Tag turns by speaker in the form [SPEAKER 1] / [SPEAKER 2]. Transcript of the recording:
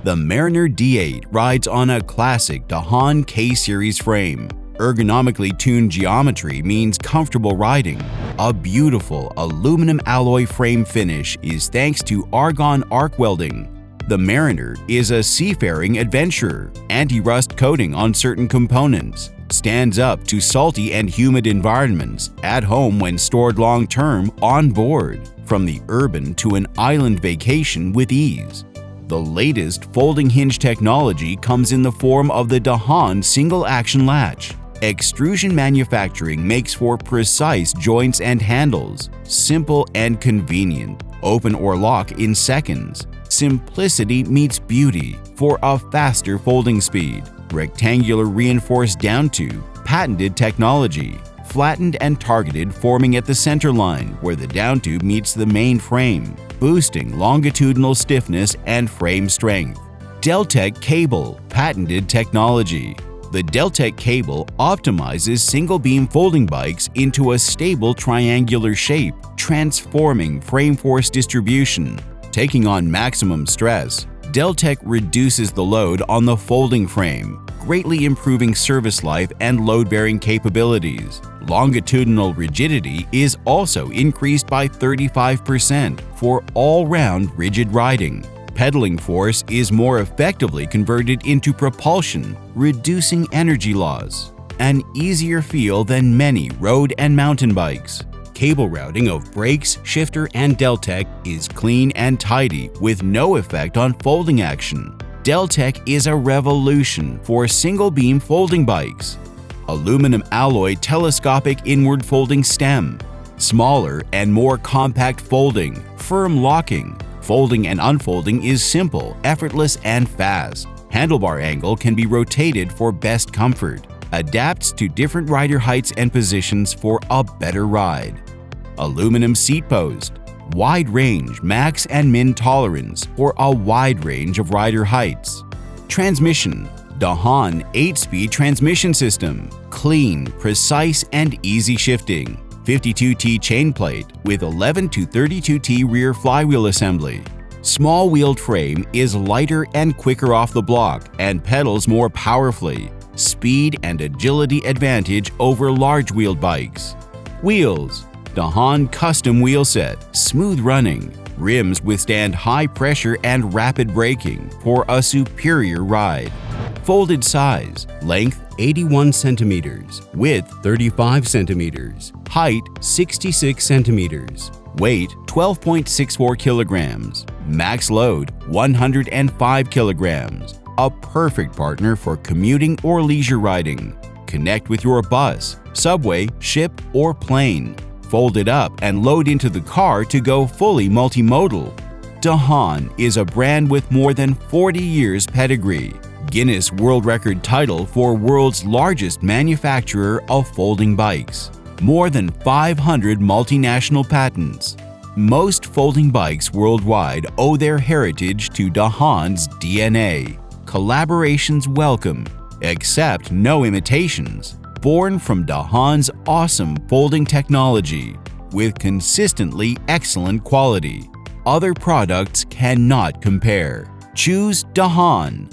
[SPEAKER 1] The Mariner D8 rides on a classic Dahon K-series frame. Ergonomically tuned geometry means comfortable riding. A beautiful aluminum alloy frame finish is thanks to argon arc welding. The Mariner is a seafaring adventurer. Anti-rust coating on certain components. Stands up to salty and humid environments, at home when stored long-term on board, from the urban to an island vacation with ease. The latest folding hinge technology comes in the form of the Dahon single-action latch. Extrusion manufacturing makes for precise joints and handles, simple and convenient, open or lock in seconds. Simplicity meets beauty for a faster folding speed. Rectangular reinforced down tube, patented technology, flattened and targeted forming at the center line where the down tube meets the main frame, boosting longitudinal stiffness and frame strength. Deltec cable, patented technology. The Deltec cable optimizes single-beam folding bikes into a stable triangular shape, transforming frame force distribution. Taking on maximum stress, Deltec reduces the load on the folding frame, greatly improving service life and load-bearing capabilities. Longitudinal rigidity is also increased by 35% for all-round rigid riding. Pedaling force is more effectively converted into propulsion, reducing energy loss. An easier feel than many road and mountain bikes. Cable routing of brakes, shifter, and Deltec is clean and tidy with no effect on folding action. Deltec is a revolution for single-beam folding bikes. Aluminum alloy telescopic inward folding stem. Smaller and more compact folding, firm locking. Folding and unfolding is simple, effortless, and fast. Handlebar angle can be rotated for best comfort. Adapts to different rider heights and positions for a better ride. Aluminum seat post. Wide range max and min tolerance for a wide range of rider heights. Transmission. Dahon 8-speed transmission system. Clean, precise, and easy shifting. 52T chain plate with 11 to 32T rear flywheel assembly. Small wheeled frame is lighter and quicker off the block and pedals more powerfully. Speed and agility advantage over large wheeled bikes. Wheels. Dahon custom wheel set, smooth running. Rims withstand high pressure and rapid braking for a superior ride. Folded size. Length 81 centimeters, width 35 centimeters, height 66 centimeters, weight 12.64 kilograms, max load 105 kilograms. A perfect partner for commuting or leisure riding. Connect with your bus, subway, ship, or plane. Fold it up and load into the car to go fully multimodal. Dahon is a brand with more than 40 years pedigree. Guinness World Record title for world's largest manufacturer of folding bikes. More than 500 multinational patents. Most folding bikes worldwide owe their heritage to Dahon's DNA. Collaborations welcome, except no imitations. Born from Dahon's awesome folding technology with consistently excellent quality. Other products cannot compare. Choose Dahon.